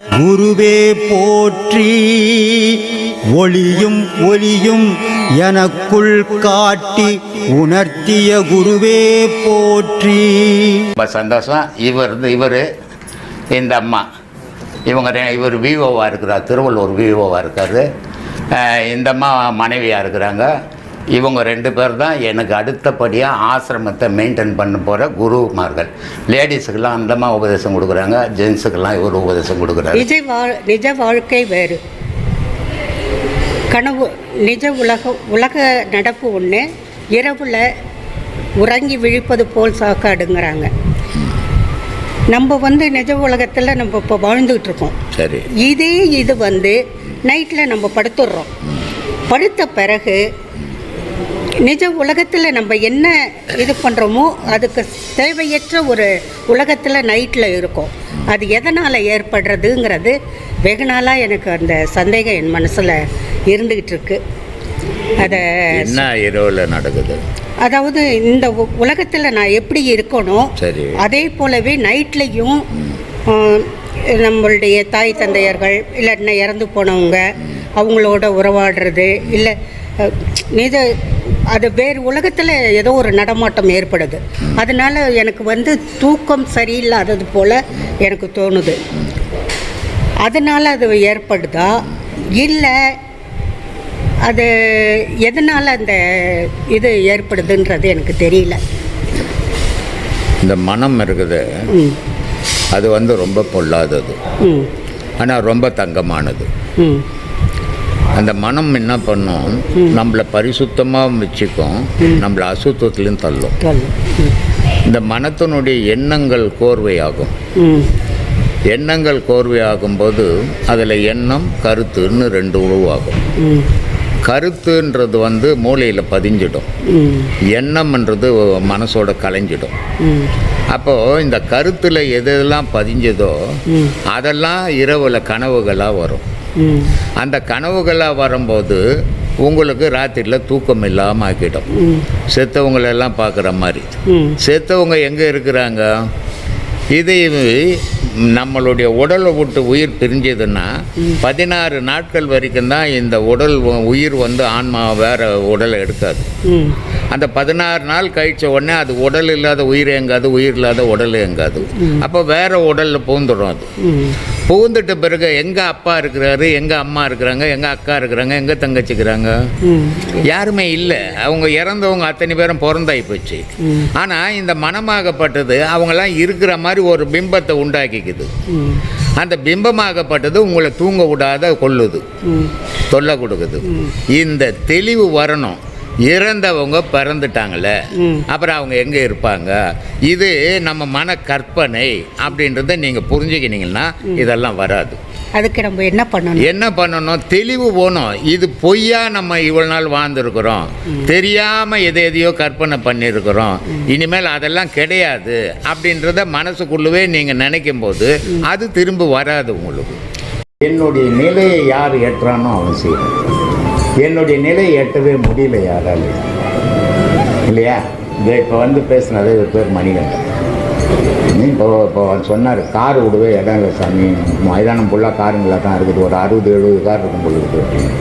குருவே போற்றி ஒளியும் ஒளியும் எனக்குள் காட்டி உணர்த்திய குருவே போற்றி. ரொம்ப சந்தோஷம். இவர் இந்த அம்மா இவர் விஓவாக இருக்கிறார், திருவள்ளூர் விஓவாக இருக்கார். இந்த அம்மா மனைவியாக இருக்கிறாங்க. இவங்க 2 பேர் தான் எனக்கு அடுத்தபடியாக ஆசிரமத்தை மெயின்டைன் பண்ண போகிற குருமார்கள். லேடிஸுக்கெல்லாம் அந்தமா உபதேசம் கொடுக்குறாங்க, ஜென்ஸுக்கெல்லாம் இவர் உபதேசம் கொடுக்குறாரு. நிஜ வாழ்க்கை வேறு, கனவு நிஜ உலக நடப்பு ஒன்று, இரவில் உறங்கி விழிப்பது போல் சாக்காடுங்கிறாங்க. நம்ம நிஜ உலகத்தில் நம்ம இப்போ வாழ்ந்துக்கிட்டு இருக்கோம். சரி, இது நைட்டில் நம்ம படுத்துடுறோம். படுத்த பிறகு நிஜ உலகத்தில் நம்ம என்ன இது பண்ணுறோமோ அதுக்கு தேவையற்ற ஒரு உலகத்தில் நைட்டில் இருக்கோம். அது எதனால் ஏற்படுறதுங்கிறது வெகு நாளாக எனக்கு அந்த சந்தேகம் என் மனசில் இருந்துக்கிட்டு இருக்கு. அதை என்ன இரவில் நடக்குது, அதாவது இந்த உலகத்தில் நான் எப்படி இருக்கணும், அதே போலவே நைட்லேயும் நம்மளுடைய தாய் தந்தையர்கள் இல்லைன்னா இறந்து போனவங்க அவங்களோட உறவாடுறது இல்லை அது வேறு உலகத்தில் ஏதோ ஒரு நடமாட்டம் ஏற்படுது. அதனால் எனக்கு தூக்கம் சரியில்லாதது போல் எனக்கு தோணுது. அதனால் அது ஏற்படுதா இல்லை அது எதனால் அந்த இது ஏற்படுதுன்றது எனக்கு தெரியல. இந்த மனம் இருக்குது, அது ரொம்ப பொல்லாதது, ஆனால் ரொம்ப தங்கமானது. அந்த மனம் என்ன பண்ணும், நம்மளை பரிசுத்தமாக வச்சுக்கும், நம்மளை அசுத்தத்துலேயும் தள்ளும். இந்த மனத்தினுடைய எண்ணங்கள் கோர்வையாகும். எண்ணங்கள் கோர்வையாகும்போது அதில் எண்ணம் கருத்துன்னு 2 உருவாகும். கருத்துன்றது மூளையில் பதிஞ்சிடும், எண்ணம்ன்றது மனசோட கலைஞ்சிடும். அப்போது இந்த கருத்தில் எதெல்லாம் பதிஞ்சதோ அதெல்லாம் இரவில் கனவுகளாக வரும். அந்த கனவுகளாக வரும்போது உங்களுக்கு ராத்திரியில் தூக்கம் இல்லாமல் ஆக்கிடும். செத்தவங்களெல்லாம் பார்க்குற மாதிரி. செத்தவங்க எங்கே இருக்கிறாங்க, இது நம்மளுடைய உடலை விட்டு உயிர் பிரிஞ்சதுன்னா 16 நாட்கள் வரைக்கும் தான் இந்த உடல் உயிர் ஆன்மா வேறு உடலை எடுக்காது. அந்த 16 நாள் கழித்த உடனே அது உடல் இல்லாத உயிர் எங்காது, உயிர் இல்லாத உடல் எங்காது. அப்போ வேறு உடலில் பூந்துடும். அது பூந்துட்ட பிறகு எங்கள் அப்பா இருக்கிறாரு, எங்கள் அம்மா இருக்கிறாங்க, எங்கள் அக்கா இருக்கிறாங்க, எங்கள் தங்கச்சிக்கிறாங்க, யாருமே இல்லை. அவங்க இறந்தவங்க அத்தனை பேரும் பிறந்தாகி போச்சு. ஆனால் இந்த மனமாகப்பட்டது அவங்கெல்லாம் இருக்கிற மாதிரி ஒரு பிம்பத்தை உண்டாக்கிக்குது. அந்த பிம்பமாகப்பட்டது உங்களை தூங்க விடாத கொள்ளுது, தொல்லை கொடுக்குது. இந்த தெளிவு வரணும். இறந்தவங்க பிறந்துட்டாங்களே, அப்புறம் அவங்க எங்கே இருப்பாங்க, இது நம்ம மன கற்பனை அப்படின்றத நீங்கள் புரிஞ்சுக்கினீங்கன்னா இதெல்லாம் வராது. அதுக்கு நம்ம என்ன பண்ணணும், தெளிவு போகணும். இது பொய்யா நம்ம இவ்வளோ நாள் வாழ்ந்துருக்குறோம், தெரியாமல் எதையோ கற்பனை பண்ணியிருக்கிறோம், இனிமேல் அதெல்லாம் கிடையாது அப்படின்றத மனசுக்குள்ளவே நீங்கள் நினைக்கும் போது அது திரும்ப வராது உங்களுக்கு. என்னுடைய நிலையை யார் ஏற்றானோ அவன் செய்யணும். என்னுடைய நிலையை எட்டவே முடியல யாரால, இல்லையா? இதை இப்போ பேசினது பேர் மணிகண்டன். இப்போ சொன்னார், கார் விடுவே இடம் இல்லை சாமி, மைதானம் ஃபுல்லாக காருங்களாக தான் இருக்குது, ஒரு 60-70 கார் இருக்கும் போல இருக்குது அப்படின்னு.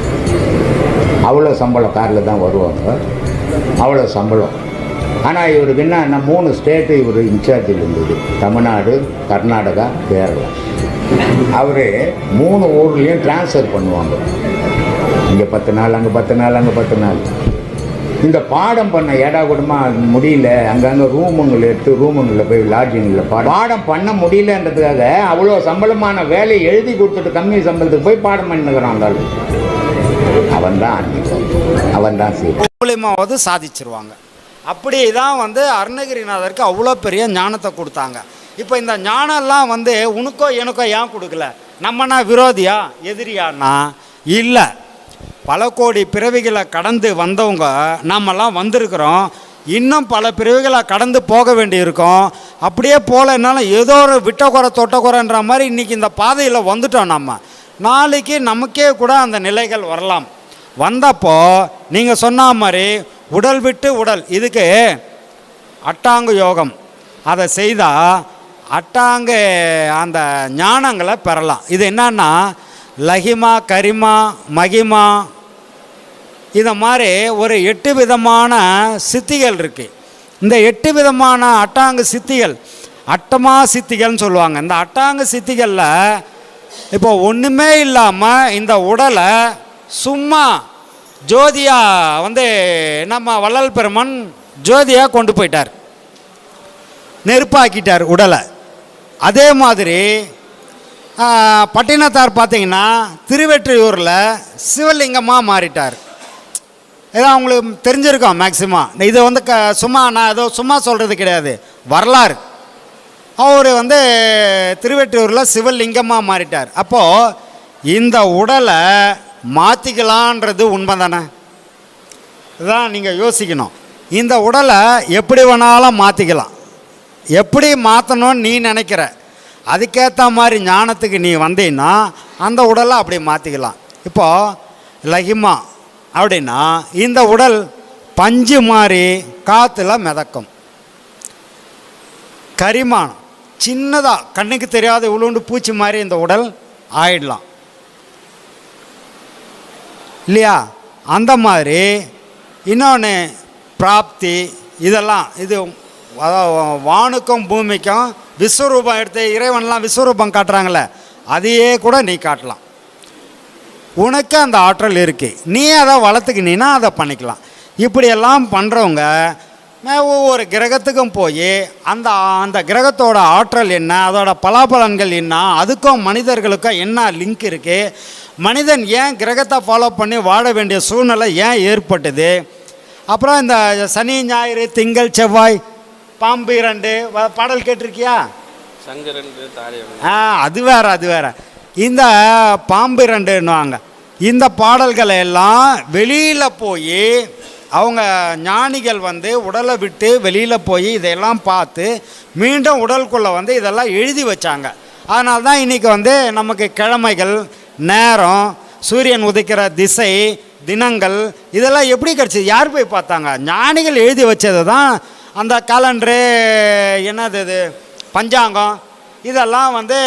அவ்வளோ சம்பளம் காரில் தான் வருவாங்க, அவ்வளோ சம்பளம். ஆனால் இவருக்கு என்ன 3 ஸ்டேட்டு இவர் இன்சார்ஜில் இருந்தது, தமிழ்நாடு, கர்நாடகா, கேரளா. அவர் 3 ஊர்லேயும் டிரான்ஸ்ஃபர் பண்ணுவாங்க. இங்கே 10 நாள், அங்கே 10 நாள், அங்கே 10 நாள். இந்த பாடம் பண்ண ஏடா கூடமாக முடியல, அங்கங்கே ரூமுங்களை எடுத்து ரூமுங்களில் போய் லாட்ஜிங்கில் பாடம் பண்ண முடியலன்றதுக்காக அவ்வளோ சம்பளமான வேலையை எழுதி கொடுத்துட்டு கம்மி சம்பளத்துக்கு போய் பாடம் பண்ணிக்கிறாங்க. அவன் தான் மூலியமாவது சாதிச்சிருவாங்க. அப்படி தான் அருணகிரிநாதருக்கு அவ்வளோ பெரிய ஞானத்தை கொடுத்தாங்க. இப்போ இந்த ஞானம்லாம் உனக்கோ எனக்கோ ஏன் கொடுக்கல? நம்மனா விரோதியா எதிரியானா? இல்லை, பல கோடி பிறவிகளை கடந்து வந்தவங்க நம்மெல்லாம் வந்திருக்கிறோம். இன்னும் பல பிறவிகளை கடந்து போக வேண்டி இருக்கும். அப்படியே போகலன்னாலும் ஏதோ ஒரு விட்டக்குறை தொட்டக்குறைன்ற மாதிரி இன்றைக்கி இந்த பாதையில் வந்துட்டோம். நம்ம நாளைக்கு நமக்கே கூட அந்த நிலைகள் வரலாம். வந்தப்போ நீங்கள் சொன்ன மாதிரி உடல் விட்டு உடல், இதுக்கு அட்டாங்க யோகம் அதை செய்தால் அட்டாங்க அந்த ஞானங்களை பெறலாம். இது என்னன்னா லஹிமா, கரிமா, மகிமா, இதை மாதிரி ஒரு 8 விதமான சித்திகள் இருக்குது. இந்த 8 விதமான அட்டாங்க சித்திகள் அட்டமா சித்திகள்னு சொல்லுவாங்க. இந்த அட்டாங்க சித்திகளில் இப்போ ஒன்றுமே இல்லாமல் இந்த உடலை சும்மா ஜோதியாக வந்து நம்ம வள்ளல் பெருமான் ஜோதியாக கொண்டு போயிட்டார், நெருப்பாக்கிட்டார் உடலை. அதே மாதிரி பட்டினத்தார் பார்த்தீங்கன்னா திருவெற்றியூரில் சிவலிங்கமாக மாறிட்டார். இதான் உங்களுக்கு தெரிஞ்சிருக்கோம் மேக்சிமம். இது வந்து சும்மா நான் ஏதோ சும்மா சொல்கிறது கிடையாது, வரலாறு. அவர் வந்து திருவெற்றியூரில் சிவலிங்கமாக மாறிட்டார். அப்போது இந்த உடலை மாற்றிக்கலான்றது உண்மை தானே? இதுதான் நீங்கள் யோசிக்கணும். இந்த உடலை எப்படி வேணாலும் மாற்றிக்கலாம். எப்படி மாற்றணும்னு நீ நினைக்கிற அதுக்கேற்ற மாதிரி ஞானத்துக்கு நீ வந்தீங்கன்னா அந்த உடலை அப்படி மாற்றிக்கலாம். இப்போது லஹிமா அப்படின்னா இந்த உடல் பஞ்சு மாதிரி காற்றுல மிதக்கும். கரிமானம் சின்னதாக கண்ணுக்கு தெரியாத உளுண்டு பூச்சி மாதிரி இந்த உடல் ஆயிடலாம் இல்லையா? அந்த மாதிரி இன்னொன்று பிராப்தி, இதெல்லாம் இது அதாவது வானுக்கும் பூமிக்கும் விஸ்வரூபம் எடுத்து இறைவன்லாம் விஸ்வரூபம் காட்டுறாங்களே, அதையே கூட நீ காட்டலாம். உனக்கு அந்த ஆற்றல் இருக்குது, நீ அதை வளர்த்துக்கினீன்னா அதை பண்ணிக்கலாம். இப்படியெல்லாம் பண்ணுறவங்க ஒவ்வொரு கிரகத்துக்கும் போய் அந்த அந்த கிரகத்தோட ஆற்றல் என்ன, அதோட பலாபலன்கள் என்ன, அதுக்கும் மனிதர்களுக்கும் என்ன லிங்க் இருக்குது, மனிதன் ஏன் கிரகத்தை ஃபாலோ பண்ணி வாழ வேண்டிய சூழ்நிலை ஏன் ஏற்பட்டுது, அப்புறம் இந்த சனி ஞாயிறு திங்கள் செவ்வாய் பாம்பு 2 பாடல் கேட்டிருக்கியா? அது வேற அது வேற. இந்த பாம்பு 2ன்னுவாங்க. இந்த பாடல்களை எல்லாம் வெளியில் போய் அவங்க ஞானிகள் வந்து உடலை விட்டு வெளியில் போய் இதையெல்லாம் பார்த்து மீண்டும் உடலுக்குள்ளே வந்து இதெல்லாம் எழுதி வச்சாங்க. அதனால தான் இன்றைக்கி வந்து நமக்கு கிழமைகள், நேரம், சூரியன் உதிக்கிற திசை, தினங்கள் இதெல்லாம் எப்படி கிடச்சிது? யார் போய் பார்த்தாங்க? ஞானிகள் எழுதி வச்சது தான். அந்த காலண்டரு என்னது இது பஞ்சாங்கம் இதெல்லாம் வந்து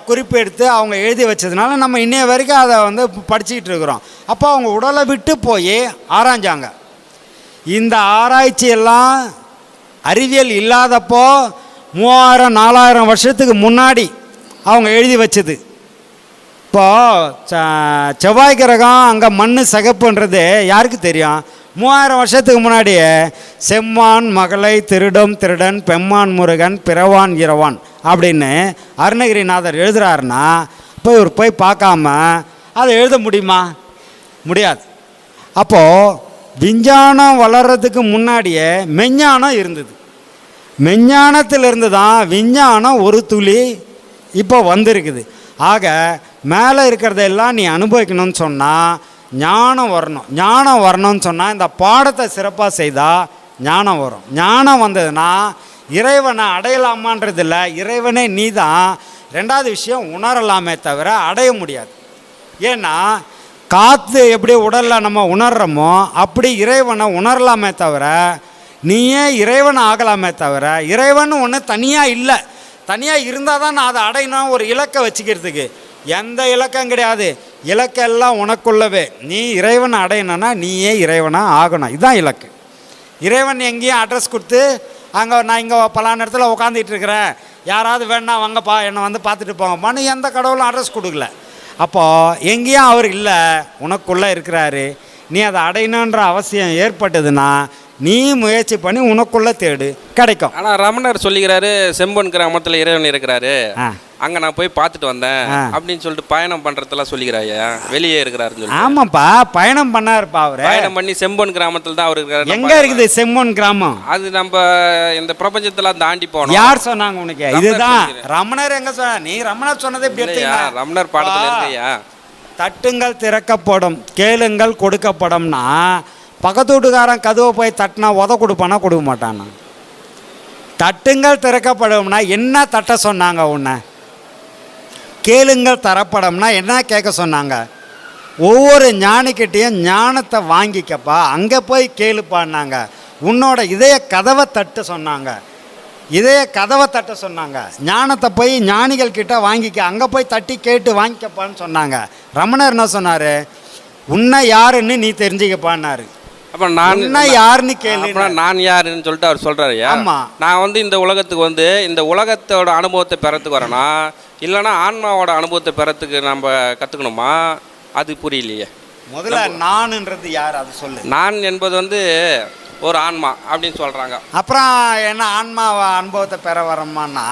குறிப்பெடுத்து அவங்க எழுதி வச்சதுனால நம்ம இன்னைய வரைக்கும் அதை வந்து படிச்சுக்கிட்டு இருக்கிறோம். அப்போ அவங்க உடலை விட்டு போய் ஆராய்ஞ்சாங்க. இந்த ஆராய்ச்சியெல்லாம் அறிவியல் இல்லாதப்போ 3000-4000 வருஷத்துக்கு முன்னாடி அவங்க எழுதி வச்சது. இப்போது செவ்வாய் கிரகம் அங்கே மண் சிகப்புன்றது யாருக்கு தெரியும்? 3000 வருஷத்துக்கு முன்னாடியே செம்மான் மகளை திருடும் திருடன் பெம்மான் முருகன் பிறவான் இரவான் அப்படின்னு அருணகிரிநாதர் எழுதுகிறாருன்னா இப்போ இவர் போய் பார்க்காம அதை எழுத முடியுமா? முடியாது. அப்போது விஞ்ஞானம் வளர்கிறதுக்கு முன்னாடியே மெஞ்ஞானம் இருந்தது. மெஞ்ஞானத்திலிருந்து தான் விஞ்ஞானம் ஒரு துளி இப்போ வந்திருக்குது. ஆக மேலே இருக்கிறதெல்லாம் நீ அனுபவிக்கணும்னு சொன்னால் ஞானம் வரணும். ஞானம் வரணும்னு சொன்னால் இந்த பாடத்தை சிறப்பாக செய்தால் ஞானம் வரும். ஞானம் வந்ததுன்னா இறைவனை அடையலாமான்றதில்லை, இறைவனே நீ தான். 2வது விஷயம் உணரலாமே தவிர அடைய முடியாது. ஏன்னா காற்று எப்படி உடலில் நம்ம உணர்கிறோமோ அப்படி இறைவனை உணரலாமே தவிர நீயே இறைவன் ஆகலாமே தவிர இறைவன் ஒன்று தனியாக இல்லை. தனியாக இருந்தால் தான் நான் அதை அடையணும் ஒரு இலக்கை வச்சுக்கிறதுக்கு. எந்த இலக்கம் கிடையாது. இலக்கெல்லாம் உனக்குள்ளவே. நீ இறைவனை அடையணும்னா நீயே இறைவனாக ஆகணும். இதுதான் இலக்கு. இறைவன் எங்கேயும் அட்ரஸ் கொடுத்து அங்கே நான் இங்கே பலான இடத்துல உட்காந்துட்டு இருக்கிறேன், யாராவது வேணா வாங்கப்பா என்னை வந்து பார்த்துட்டு போங்கப்பான்னு எந்த கடவுளும் அட்ரஸ் கொடுக்கல. அப்போது எங்கேயும் அவர் இல்லை, உனக்குள்ளே இருக்கிறாரு. நீ அதை அடையணுன்ற அவசியம் ஏற்பட்டதுன்னா நீ முயற்சி பண்ணி உனக்குள்ளே தேடு, கிடைக்கும். ஆனால் ரமணர் சொல்லிக்கிறாரு செம்பொன் கிராமத்தில் இறைவன் இருக்கிறாரு, அங்கே நான் போய் பார்த்துட்டு வந்தேன் அப்படின்னு சொல்லிட்டு பயணம் பண்ணுறதெல்லாம் சொல்லிக்கிறாயா? வெளியே இருக்கிறாருன்னு சொல்லி. ஆமாப்பா, பயணம் பண்ணாருப்பா. அவர் பயணம் பண்ணி செம்பொன் கிராமத்தில் தான் அவர் இருக்காரு. எங்கே இருக்குது செம்பொன் கிராமம்? அது நம்ம இந்த பிரபஞ்சத்தில் தாண்டி போனோம். யார் சொன்னாங்க உனக்கு? இதுதான் ரமணர். எங்கே சொன்ன நீ? ரமணர் சொன்னதை ரமணர் பாடத்தில் இருக்கையா? தட்டுங்கள் திறக்கப்படும், கேளுங்கள் கொடுக்கப்படும்னா பக்கத்து வீட்டுக்காரன் கதவை போய் தட்டினா உத கொடுப்பானா? கொடுக்க மாட்டானா? தட்டுங்கள் திறக்கப்படும்னா என்ன தட்ட சொன்னாங்க உன்னை? கேளுங்கள் தரப்படும்னா என்ன கேட்க சொன்னாங்க? ஒவ்வொரு ஞானிக்கிட்டையும் ஞானத்தை வாங்கிக்கப்பா, அங்கே போய் கேளுப்பான்னாங்க. உன்னோட இதய கதவை தட்டு சொன்னாங்க. இதே கதவை தட்ட சொன்னாங்க. ஞானத்தை போய் ஞானிகள் கிட்ட வாங்கிக்க, அங்கே போய் தட்டி கேட்டு வாங்கிக்கப்பான்னு சொன்னாங்க. ரமணர் என்ன சொன்னார்? உன்னை யாருன்னு நீ தெரிஞ்சுக்கப்பான்னாரு. அப்போ நான் உன்னை யாருன்னு கேளு. நான் யாருன்னு சொல்லிட்டு அவர் சொல்கிறாரு. ஆமாம், நான் வந்து இந்த உலகத்துக்கு வந்து இந்த உலகத்தோட அனுபவத்தை பெறத்துக்கு வரேனா, இல்லைனா ஆன்மாவோட அனுபவத்தை பெறத்துக்கு நம்ம கற்றுக்கணுமா? அது புரியலையே. முதல்ல நான்ன்றது யார் அது சொல்லு. நான் என்பது வந்து ஒரு ஆன்மா அப்படின்னு சொல்கிறாங்க. அப்புறம் என்ன ஆன்மா அனுபவத்தை பெற வரமான்னா,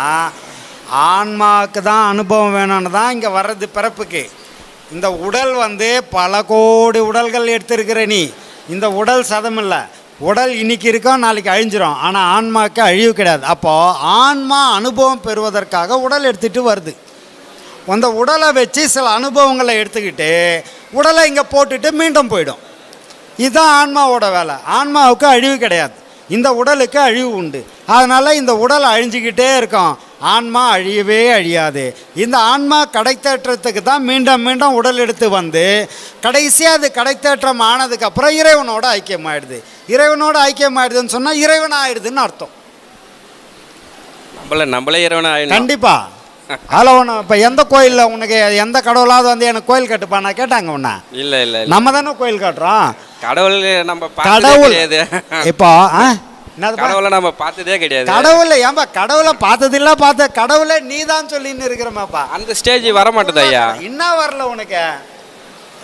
ஆன்மாவுக்கு தான் அனுபவம் வேணும்னு தான் இங்கே வர்றது பிறப்புக்கு. இந்த உடல் வந்து பல கோடி உடல்கள் எடுத்திருக்கிற நீ, இந்த உடல் சதம் இல்லை. உடல் இன்னைக்கு இருக்கோம், நாளைக்கு அழிஞ்சிரும். ஆனால் ஆன்மாவுக்கு அழிவு கிடையாது. அப்போது ஆன்மா அனுபவம் பெறுவதற்காக உடல் எடுத்துகிட்டு வருது. அந்த உடலை வச்சு சில அனுபவங்களை எடுத்துக்கிட்டு உடலை இங்கே போட்டுட்டு மீண்டும் போயிடும். இதுதான் ஆன்மாவோட வேலை. ஆன்மாவுக்கு அழிவு கிடையாது, இந்த உடலுக்கு அழிவு உண்டு. அதனால் இந்த உடல் அழிஞ்சிக்கிட்டே இருக்கும், ஆன்மா அழியவே அழியாது. இந்த ஆன்மா கடைத்தேற்றத்துக்கு தான் மீண்டும் மீண்டும் உடல் எடுத்து வந்து கடைசியாக அது கடைத்தேற்றம் ஆனதுக்கப்புறம் இறைவனோட ஐக்கியமாயிடுது. இறைவனோட ஐக்கியமாயிடுதுன்னு சொன்னால் இறைவன் ஆயிடுதுன்னு அர்த்தம். நம்மளே இறைவன் ஆயிடும். கண்டிப்பாக. அதில் ஒன்று இப்போ எந்த கோயிலில் உனக்கு எந்த கடவுளாவது வந்து எனக்கு கோயில் கட்டுப்பா நான் கேட்டாங்க உன்ன? இல்லை இல்லை, நம்ம தானே கோயில் கட்டுறோம். கடவுள் நம்ம கடவுள் இப்போ கடவுளை நம்ம பார்த்ததே கிடையாது. கடவுளை ஏன்பா கடவுளை பார்த்ததில்ல, பார்த்த கடவுளை நீ தான் சொல்லின்னு இருக்கிறமாப்பா. அந்த ஸ்டேஜ் வர மாட்டேது ஐயா. என்ன வரல உனக்கு?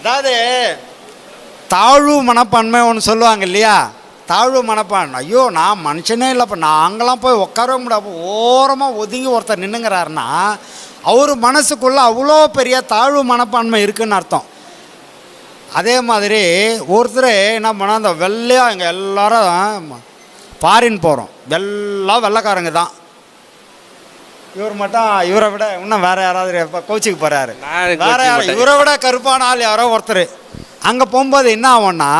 அதாவது தாழ்வு மனப்பான்மை ஒன்று சொல்லுவாங்க இல்லையா? தாழ்வு மனப்பான்மை. ஐயோ நான் மனுஷனே இல்லைப்பா, நாங்களாம் போய் உட்காரவே முடியாது, ஓரமாக ஒதுங்கி ஒருத்தர் நின்றுங்கிறாருன்னா அவர் மனசுக்குள்ளே அவ்வளோ பெரிய தாழ்வு மனப்பான்மை இருக்குதுன்னு அர்த்தம். அதே மாதிரி ஒருத்தர் என்ன பண்ணால் அந்த வெள்ளையாக இங்கே எல்லாரும் ஃபாரின் போகிறோம், எல்லாம் வெள்ளைக்காரங்க தான். இவர் மட்டும் இவரை விட இன்னும் வேறு யாராவது இப்போ கோச்சிக்கு போகிறாரு, வேறு யாரும் இவரை விட கருப்பான ஆள் யாரோ ஒருத்தர். அங்கே போகும்போது என்ன ஆகும்னா,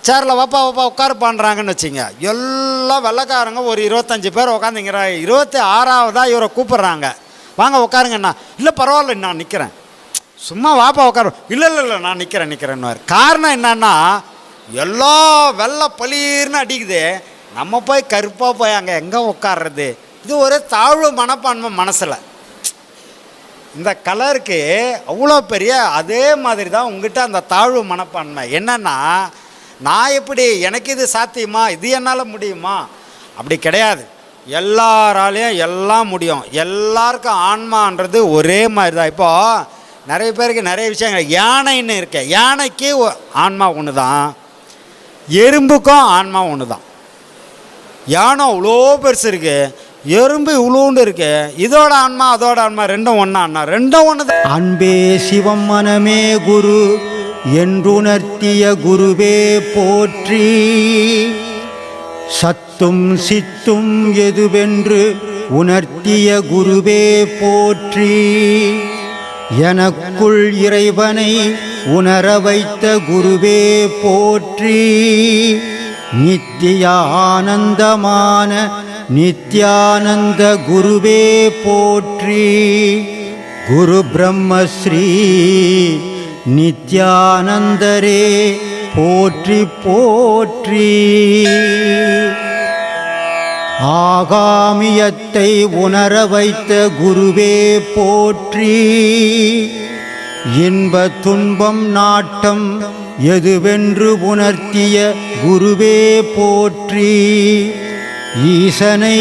சேரில் வாப்பா வாப்பா உட்காருப்பான்றாங்கன்னு வச்சுங்க. எல்லாம் வெள்ளைக்காரங்க ஒரு 25 பேர் உட்காந்துங்கிறாங்க. 26ஆவதாக இவரை கூப்பிட்றாங்க, வாங்க உட்காருங்கண்ணா. இல்லை பரவாயில்ல நான் நிற்கிறேன், சும்மா வாப்பா உட்காரு. இல்லை இல்லை இல்லை நான் நிற்கிறேன்னு. காரணம் என்னன்னா, எல்லா வெள்ளை பளீர்னு அடிக்குது, நம்ம போய் கருப்பாக போய் அங்கே எங்கே உட்கார்றது? இது ஒரு தாழ்வு மனப்பான்மை மனசில். இந்த கலருக்கு அவ்வளோ பெரிய அதே மாதிரி தான் உங்ககிட்ட அந்த தாழ்வு மனப்பான்மை. என்னென்னா, நான் எப்படி, எனக்கு இது சாத்தியமா, இது என்னால் முடியுமா? அப்படி கிடையாது. எல்லாராலையும் எல்லாம் முடியும். எல்லாருக்கும் ஆன்மான்றது ஒரே மாதிரி தான். இப்போது நிறைய பேருக்கு நிறைய விஷயங்கள், யானைன்னு இருக்கு, யானைக்கு ஆன்மா ஒன்று தான், எறும்புக்கும் ஆன்மா ஒன்று தான். யானை அவ்வளோ பெருசு இருக்குது, எறும்பு இவ்வளோண்டு இருக்கு. இதோட ஆன்மா அதோட ஆன்மா ரெண்டும் ஒன்றா? ரெண்டும் ஒன்று தான். அன்பே சிவம் மனமே குரு என்றுணர்த்திய குருவே போற்றி. சத்தும் சித்தும் எதுவென்று உணர்த்திய குருவே போற்றி. எனக்குள் இறைவனை உணர வைத்த குருவே போற்றி. நித்திய ஆனந்தமான நித்யானந்த குருவே போற்றி. குரு பிரம்மஸ்ரீ நித்யானந்தரே போற்றி போற்றி. ஆகாமியத்தை உணர வைத்த குருவே போற்றி. இன்ப துன்பம் நாட்டம் எதுவென்று உணர்த்திய குருவே போற்றி. ஈசனை